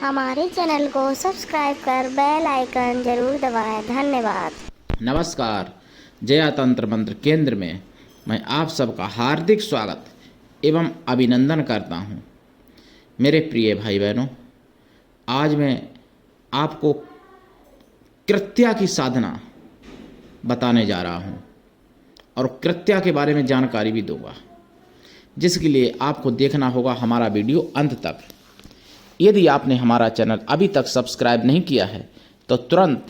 हमारे चैनल को सब्सक्राइब कर बेल आइकन जरूर दबाएं। धन्यवाद। नमस्कार। जया तंत्र मंत्र केंद्र में मैं आप सबका हार्दिक स्वागत एवं अभिनंदन करता हूं। मेरे प्रिय भाई बहनों, आज मैं आपको कृत्या की साधना बताने जा रहा हूं और कृत्या के बारे में जानकारी भी दूंगा, जिसके लिए आपको देखना होगा हमारा वीडियो अंत तक। यदि आपने हमारा चैनल अभी तक सब्सक्राइब नहीं किया है तो तुरंत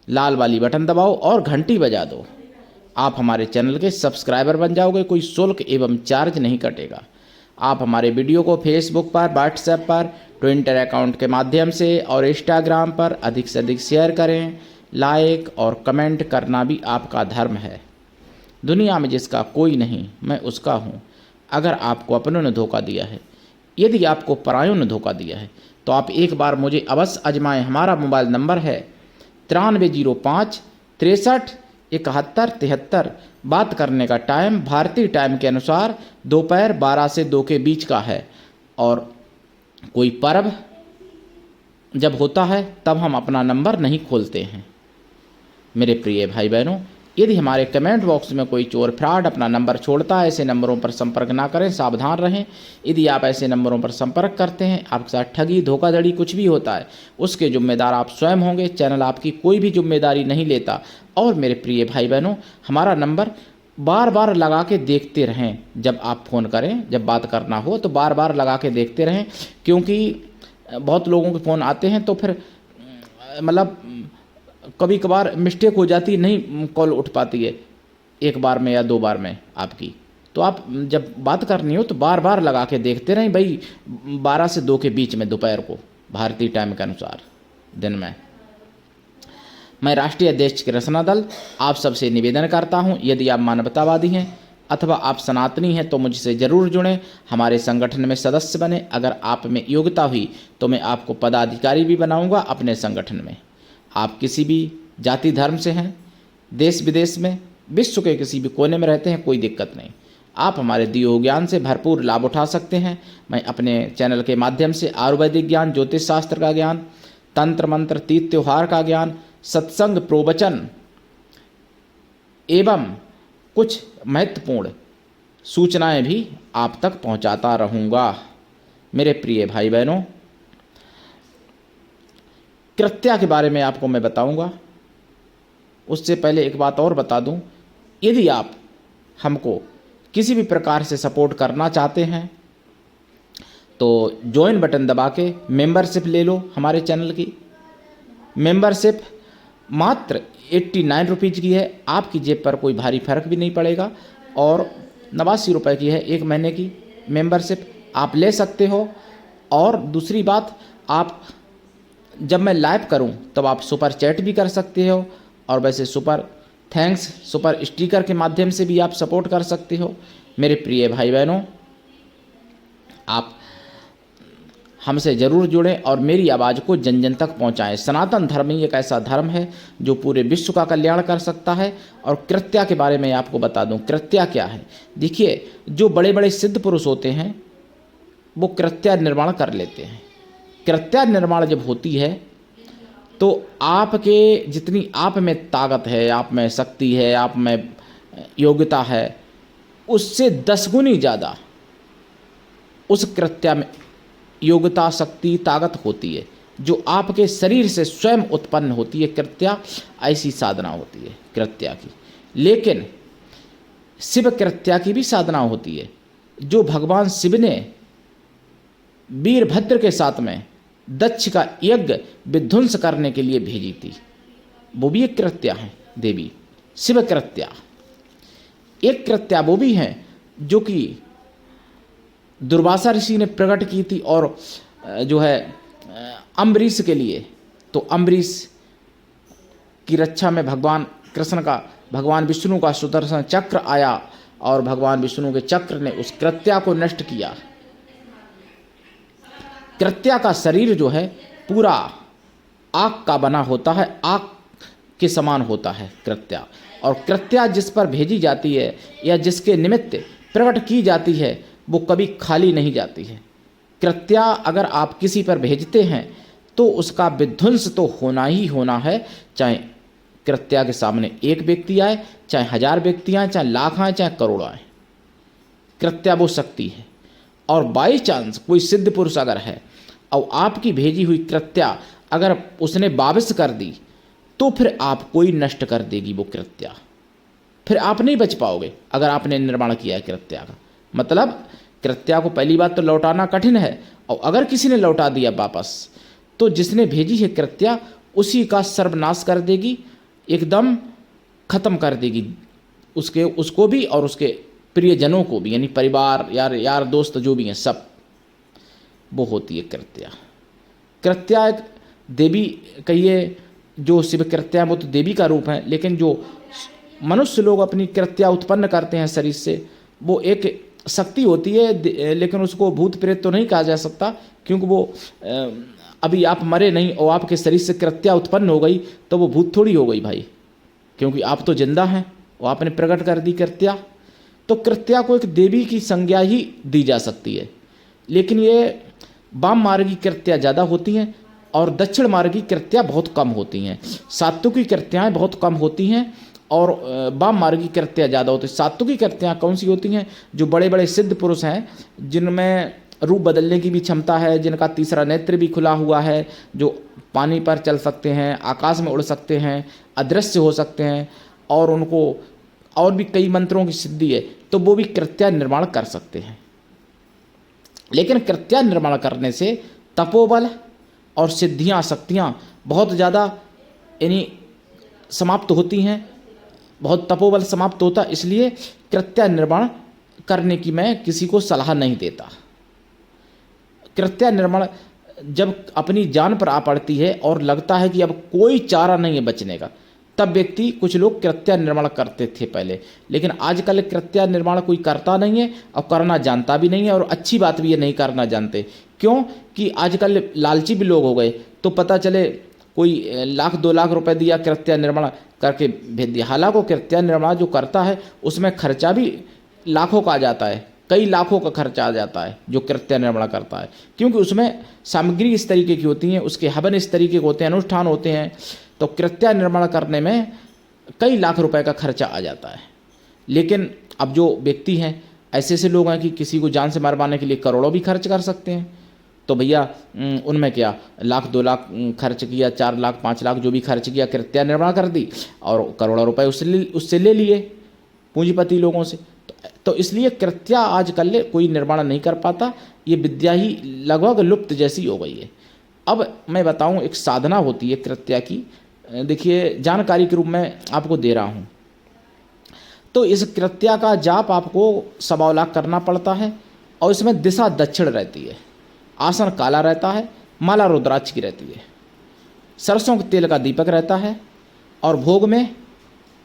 लाल वाली बटन दबाओ और घंटी बजा दो। आप हमारे चैनल के सब्सक्राइबर बन जाओगे, कोई शुल्क एवं चार्ज नहीं कटेगा। आप हमारे वीडियो को फेसबुक पर, व्हाट्सएप पर, ट्विटर अकाउंट के माध्यम से और इंस्टाग्राम पर अधिक से अधिक शेयर करें। लाइक और कमेंट करना भी आपका धर्म है। दुनिया में जिसका कोई नहीं, मैं उसका हूँ। अगर आपको अपनों ने धोखा दिया है, यदि आपको परायों ने धोखा दिया है, तो आप एक बार मुझे अवश्य आजमाएं। हमारा मोबाइल नंबर है 9305 63 71 73। बात करने का टाइम भारतीय टाइम के अनुसार दोपहर 12 से 2 के बीच का है। और कोई पर्व जब होता है तब हम अपना नंबर नहीं खोलते हैं। मेरे प्रिय भाई बहनों, यदि हमारे कमेंट बॉक्स में कोई चोर फ्रॉड अपना नंबर छोड़ता है, ऐसे नंबरों पर संपर्क ना करें, सावधान रहें। यदि आप ऐसे नंबरों पर संपर्क करते हैं, आपके साथ ठगी, धोखाधड़ी कुछ भी होता है, उसके जिम्मेदार आप स्वयं होंगे। चैनल आपकी कोई भी जिम्मेदारी नहीं लेता। और मेरे प्रिय भाई बहनों, हमारा नंबर बार बार लगा के देखते रहें। जब आप फ़ोन करें, जब बात करना हो तो बार बार लगा के देखते रहें, क्योंकि बहुत लोगों के फ़ोन आते हैं तो फिर मतलब कभी कभार मिस्टेक हो जाती, नहीं कॉल उठ पाती है एक बार में या 2 बार में आपकी। तो आप जब बात करनी हो तो बार बार लगा के देखते रहें भाई, 12 से 2 के बीच में दोपहर को, भारतीय टाइम के अनुसार दिन में। मैं राष्ट्रीय अध्यक्ष के रचना दल आप सबसे निवेदन करता हूं, यदि आप मानवतावादी हैं अथवा आप सनातनी हैं तो मुझसे ज़रूर जुड़ें, हमारे संगठन में सदस्य बने। अगर आप में योग्यता हुई तो मैं आपको पदाधिकारी भी बनाऊंगा अपने संगठन में। आप किसी भी जाति धर्म से हैं, देश विदेश में, विश्व के किसी भी कोने में रहते हैं, कोई दिक्कत नहीं। आप हमारे दिए हुए ज्ञान से भरपूर लाभ उठा सकते हैं। मैं अपने चैनल के माध्यम से आयुर्वेदिक ज्ञान, ज्योतिष शास्त्र का ज्ञान, तंत्र मंत्र, तीज त्योहार का ज्ञान, सत्संग, प्रवचन एवं कुछ महत्वपूर्ण सूचनाएं भी आप तक पहुंचाता रहूँगा। मेरे प्रिय भाई बहनों, कृत्या के बारे में आपको मैं बताऊंगा। उससे पहले एक बात और बता दूं, यदि आप हमको किसी भी प्रकार से सपोर्ट करना चाहते हैं तो ज्वाइन बटन दबा के मेंबरशिप ले लो। हमारे चैनल की मेंबरशिप मात्र 89 रुपीज़ की है। आपकी जेब पर कोई भारी फर्क भी नहीं पड़ेगा और 89 रुपये की है एक महीने की मेंबरशिप, आप ले सकते हो। और दूसरी बात, आप जब मैं लाइव करूं तब आप सुपर चैट भी कर सकते हो, और वैसे सुपर थैंक्स, सुपर स्टिकर के माध्यम से भी आप सपोर्ट कर सकते हो। मेरे प्रिय भाई बहनों, आप हमसे ज़रूर जुड़ें और मेरी आवाज़ को जन जन तक पहुंचाएं। सनातन धर्म ही एक ऐसा धर्म है जो पूरे विश्व का कल्याण कर सकता है। और कृत्या के बारे में आपको बता दूं, कृत्या क्या है। देखिए, जो बड़े बड़े सिद्ध पुरुष होते हैं वो कृत्या निर्माण कर लेते हैं। कृत्या निर्माण जब होती है तो आपके जितनी आप में ताकत है, आप में शक्ति है, आप में योग्यता है, उससे 10 गुनी ज़्यादा उस कृत्या में योग्यता, शक्ति, ताकत होती है जो आपके शरीर से स्वयं उत्पन्न होती है। कृत्या ऐसी साधना होती है कृत्या की। लेकिन शिव कृत्या की भी साधना होती है जो भगवान शिव ने वीरभद्र के साथ में दक्ष का यज्ञ विध्वंस करने के लिए भेजी थी। वो भी एक कृत्या है देवी, शिव कृत्या। एक कृत्या वो भी है जो कि दुर्वासा ऋषि ने प्रकट की थी, और जो है अम्बरीश के लिए, तो अम्बरीश की रक्षा में भगवान कृष्ण का, भगवान विष्णु का सुदर्शन चक्र आया और भगवान विष्णु के चक्र ने उस कृत्या को नष्ट किया। कृत्या का शरीर जो है पूरा आग का बना होता है, आग के समान होता है कृत्या। और कृत्या जिस पर भेजी जाती है या जिसके निमित्त प्रकट की जाती है वो कभी खाली नहीं जाती है। कृत्या अगर आप किसी पर भेजते हैं तो उसका विध्वंस तो होना ही होना है, चाहे कृत्या के सामने एक व्यक्ति आए, चाहे 1000 व्यक्ति आए, चाहे लाख आए, चाहे करोड़ आए। कृत्या वो शक्ति है। और बाई चांस कोई सिद्ध पुरुष अगर है और आपकी भेजी हुई कृत्या अगर उसने वापस कर दी तो फिर आपको ही नष्ट कर देगी वो कृत्या। फिर आप नहीं बच पाओगे अगर आपने निर्माण किया है कृत्या का। मतलब कृत्या को पहली बात तो लौटाना कठिन है, और अगर किसी ने लौटा दिया वापस तो जिसने भेजी है कृत्या उसी का सर्वनाश कर देगी, एकदम खत्म कर देगी उसको भी और उसके प्रियजनों को भी, यानी परिवार यार दोस्त जो भी हैं सब। वो होती है कृत्या। कृत्या एक देवी कहिए, जो शिव कृत्या वो तो देवी का रूप है, लेकिन जो मनुष्य लोग अपनी कृत्या उत्पन्न करते हैं शरीर से, वो एक शक्ति होती है, लेकिन उसको भूत प्रेत तो नहीं कहा जा सकता, क्योंकि वो अभी आप मरे नहीं और आपके शरीर से कृत्या उत्पन्न हो गई तो वो भूत थोड़ी हो गई भाई, क्योंकि आप तो जिंदा हैं और आपने प्रकट कर दी कृत्या। तो कृत्या को एक देवी की संज्ञा ही दी जा सकती है, लेकिन ये वाम मार्गी कृत्या ज़्यादा होती हैं और दक्षिण मार्गी कृत्या बहुत कम होती हैं। सात्विकी कृत्याएँ बहुत कम होती हैं और वाम मार्गी कृत्या ज़्यादा होती है। सात्विकी कृत्याएँ कौन सी होती हैं? जो बड़े बड़े सिद्ध पुरुष हैं, जिनमें रूप बदलने की भी क्षमता है, जिनका तीसरा नेत्र भी खुला हुआ है, जो पानी पर चल सकते हैं, आकाश में उड़ सकते हैं, अदृश्य हो सकते हैं, और उनको और भी कई मंत्रों की सिद्धि है, तो वो भी कृत्या निर्माण कर सकते हैं। लेकिन कृत्या निर्माण करने से तपोबल और सिद्धियाँ शक्तियाँ बहुत ज़्यादा यानी समाप्त होती हैं, बहुत तपोबल समाप्त होता, इसलिए कृत्या निर्माण करने की मैं किसी को सलाह नहीं देता। कृत्या निर्माण जब अपनी जान पर आ पड़ती है और लगता है कि अब कोई चारा नहीं है बचने का, तब व्यक्ति, कुछ लोग कृत्या निर्माण करते थे पहले, लेकिन आजकल कृत्या निर्माण कोई करता नहीं है और करना जानता भी नहीं है, और अच्छी बात भी ये नहीं करना जानते। क्यों कि आजकल लालची भी लोग हो गए, तो पता चले कोई 1,00,000 2 लाख रुपए दिया कृत्या निर्माण करके भेज दिया। हालांकि कृत्या निर्माण जो करता है उसमें खर्चा भी लाखों का आ जाता है, कई लाखों का खर्चा आ जाता है जो कृत्या निर्माण करता है, क्योंकि उसमें सामग्री इस तरीके की होती हैं, उसके हवन इस तरीके के होते हैं, अनुष्ठान होते हैं, तो कृत्या निर्माण करने में कई लाख रुपए का खर्चा आ जाता है। लेकिन अब जो व्यक्ति हैं, ऐसे ऐसे लोग हैं कि किसी को जान से मरवाने के लिए करोड़ों भी खर्च कर सकते हैं, तो भैया उनमें क्या 1,00,000 2 लाख खर्च किया, 4 लाख 5 लाख जो भी खर्च किया, कृत्या निर्माण कर दी और करोड़ों रुपए उससे ले लिए पूंजीपति लोगों से। तो इसलिए कृत्या आजकल कोई निर्माण नहीं कर पाता, ये विद्या ही लगभग लुप्त जैसी हो गई है। अब मैं बताऊं, एक साधना होती है कृत्या की, देखिए जानकारी के रूप में आपको दे रहा हूं। तो इस कृत्या का जाप आपको 1.25 लाख करना पड़ता है, और इसमें दिशा दक्षिण रहती है, आसन काला रहता है, माला रुद्राक्ष की रहती है, सरसों के तेल का दीपक रहता है, और भोग में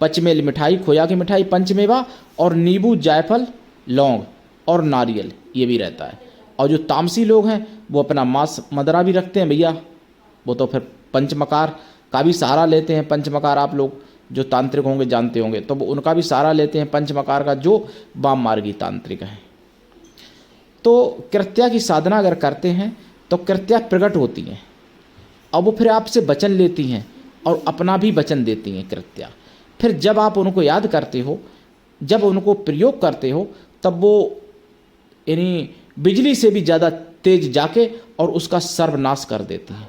पचमेल मिठाई, खोया की मिठाई, पंचमेवा और नींबू, जायफल, लौंग और नारियल ये भी रहता है। और जो तामसी लोग हैं वो अपना मांस मदरा भी रखते हैं भैया, वो तो फिर पंचमकार का भी सहारा लेते हैं। पंचमकार आप लोग जो तांत्रिक होंगे जानते होंगे, तो वो उनका भी सहारा लेते हैं पंचमकार का, जो वाम मार्गी तांत्रिक हैं। तो कृत्या की साधना अगर करते हैं तो कृत्या प्रकट होती हैं, और वो फिर आपसे वचन लेती हैं और अपना भी वचन देती हैं कृत्या। फिर जब आप उनको याद करते हो, जब उनको प्रयोग करते हो, तब वो यानी बिजली से भी ज़्यादा तेज जाके और उसका सर्वनाश कर देती हैं।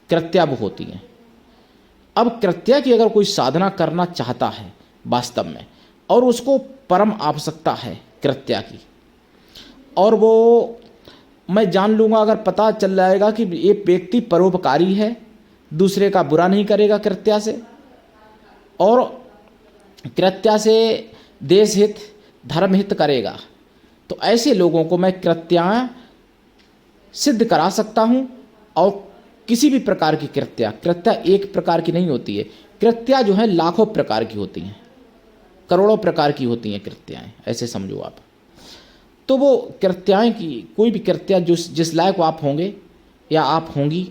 कृत्या वो होती हैं। अब कृत्या की अगर कोई साधना करना चाहता है वास्तव में, और उसको परम आवश्यकता है कृत्या की, और वो मैं जान लूँगा, अगर पता चल जाएगा कि ये व्यक्ति परोपकारी है, दूसरे का बुरा नहीं करेगा कृत्या से, और कृत्या से देश हित धर्म हित करेगा, तो ऐसे लोगों को मैं कृत्या सिद्ध करा सकता हूँ। और किसी भी प्रकार की कृत्या एक प्रकार की नहीं होती है, कृत्या जो है लाखों प्रकार की होती हैं, करोड़ों प्रकार की होती हैं कृत्याएँ, ऐसे समझो आप। तो वो कृत्याएँ की कोई भी कृत्या जो जिस लायक आप होंगे या आप होंगी,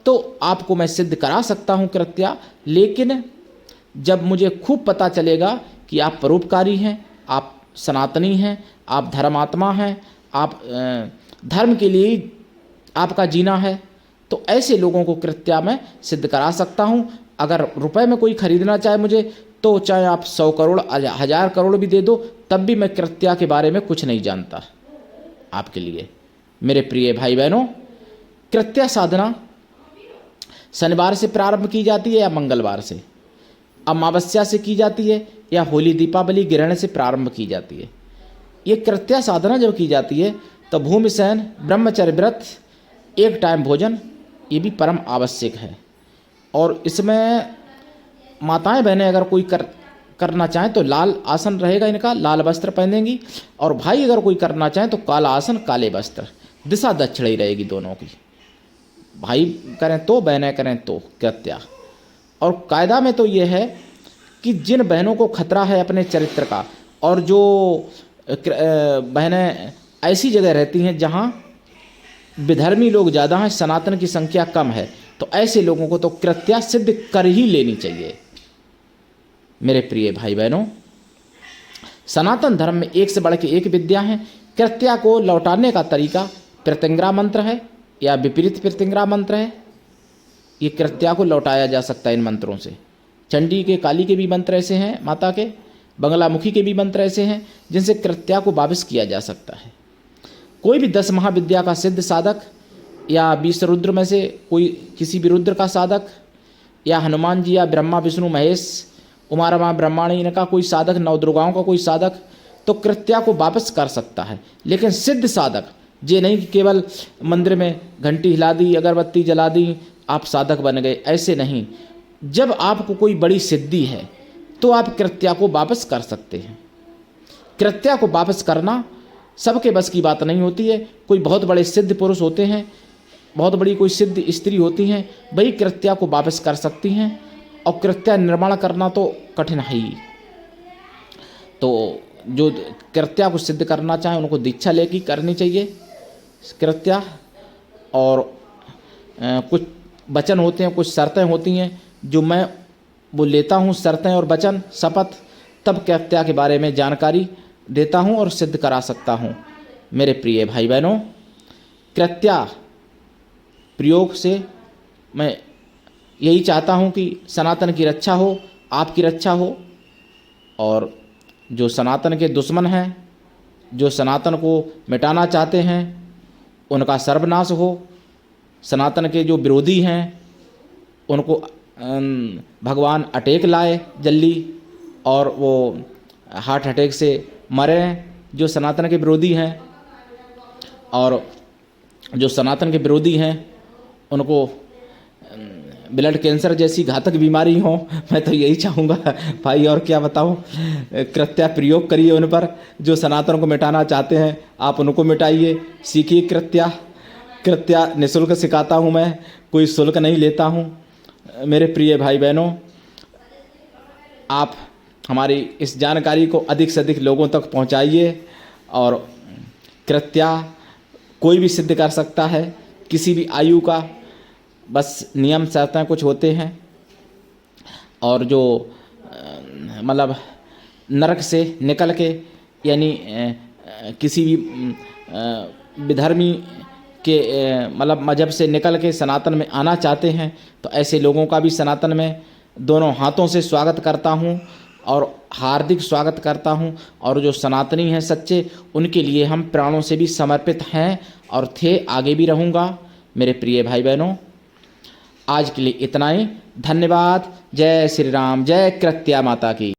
तो आपको मैं सिद्ध करा सकता हूँ कृत्या। लेकिन जब मुझे खूब पता चलेगा कि आप परोपकारी हैं, आप सनातनी हैं, आप धर्मात्मा हैं, आप धर्म के लिए आपका जीना है, तो ऐसे लोगों को कृत्या में सिद्ध करा सकता हूँ। अगर रुपए में कोई खरीदना चाहे मुझे, तो चाहे आप 100 करोड़ 1000 करोड़ भी दे दो, तब भी मैं कृत्या के बारे में कुछ नहीं जानता आपके लिए। मेरे प्रिय भाई बहनों, कृत्या साधना शनिवार से प्रारंभ की जाती है या मंगलवार से, अमावस्या से की जाती है या होली दीपावली ग्रहण से प्रारंभ की जाती है। ये कृत्या साधना जब की जाती है तो भूमि शयन, ब्रह्मचर्य व्रत, एक टाइम भोजन, ये भी परम आवश्यक है। और इसमें माताएं बहनें अगर कोई करना चाहें तो लाल आसन रहेगा इनका, लाल वस्त्र पहनेंगी। और भाई अगर कोई करना चाहें तो काला आसन, काले वस्त्र, दिशा दक्षिणी रहेगी दोनों की। भाई करें तो, बहनें करें तो कृत्या। और कायदा में तो ये है कि जिन बहनों को खतरा है अपने चरित्र का, और जो बहनें ऐसी जगह रहती हैं जहाँ विधर्मी लोग ज़्यादा हैं, सनातन की संख्या कम है, तो ऐसे लोगों को तो कृत्या सिद्ध कर ही लेनी चाहिए। मेरे प्रिय भाई बहनों, सनातन धर्म में एक से बढ़ के एक विद्या है। कृत्या को लौटाने का तरीका प्रत्यंग्रा मंत्र है या विपरीत प्रत्यंग्रा मंत्र है। ये कृत्या को लौटाया जा सकता है इन मंत्रों से। चंडी के, काली के भी मंत्र ऐसे हैं, माता के, बंगलामुखी के भी मंत्र ऐसे हैं जिनसे कृत्या को वापस किया जा सकता है। कोई भी 10 महाविद्या का सिद्ध साधक या 20 रुद्र में से कोई किसी भी रुद्र का साधक, या हनुमान जी या ब्रह्मा विष्णु महेश उमा रमा ब्रह्माणी इनका कोई साधक, 9 दुर्गाओं का कोई साधक, तो कृत्या को वापस कर सकता है। लेकिन सिद्ध साधक ये नहीं कि केवल मंदिर में घंटी हिला दी, अगरबत्ती जला दी, आप साधक बन गए, ऐसे नहीं। जब आपको कोई बड़ी सिद्धि है तो आप कृत्या को वापस कर सकते हैं। कृत्या को वापस करना सबके बस की बात नहीं होती है। कोई बहुत बड़े सिद्ध पुरुष होते हैं, बहुत बड़ी कोई सिद्ध स्त्री होती हैं, वही कृत्या को वापस कर सकती हैं। और कृत्या निर्माण करना तो कठिन है ही। तो जो कृत्या को सिद्ध करना चाहे उनको दीक्षा लेके करनी चाहिए कृत्या। और कुछ वचन होते हैं, कुछ शर्तें होती हैं जो मैं वो लेता हूँ, शर्तें और वचन, शपथ, तब कृत्या के बारे में जानकारी देता हूँ और सिद्ध करा सकता हूँ। मेरे प्रिय भाई बहनों, कृत्या प्रयोग से मैं यही चाहता हूँ कि सनातन की रक्षा हो, आपकी रक्षा हो, और जो सनातन के दुश्मन हैं, जो सनातन को मिटाना चाहते हैं, उनका सर्वनाश हो। सनातन के जो विरोधी हैं उनको भगवान अटैक लाए जल्दी, और वो हार्ट अटैक से मरें जो सनातन के विरोधी हैं। और जो सनातन के विरोधी हैं उनको ब्लड कैंसर जैसी घातक बीमारी हो, मैं तो यही चाहूँगा भाई। और क्या बताऊँ, कृत्या प्रयोग करिए उन पर जो सनातन को मिटाना चाहते हैं, आप उनको मिटाइए, सीखिए कृत्या। कृत्या निःशुल्क सिखाता हूँ मैं, कोई शुल्क नहीं लेता हूँ। मेरे प्रिय भाई बहनों, आप हमारी इस जानकारी को अधिक से अधिक लोगों तक पहुँचाइए। और कृत्या कोई भी सिद्ध कर सकता है, किसी भी आयु का, बस नियम शर्तें कुछ होते हैं। और जो मतलब नरक से निकल के, यानी किसी भी विधर्मी के मतलब मजहब से निकल के सनातन में आना चाहते हैं, तो ऐसे लोगों का भी सनातन में दोनों हाथों से स्वागत करता हूँ और हार्दिक स्वागत करता हूँ। और जो सनातनी हैं सच्चे, उनके लिए हम प्राणों से भी समर्पित हैं और थे, आगे भी रहूँगा। मेरे प्रिय भाई बहनों, आज के लिए इतना ही। धन्यवाद। जय श्री राम, जय कृत्या माता की।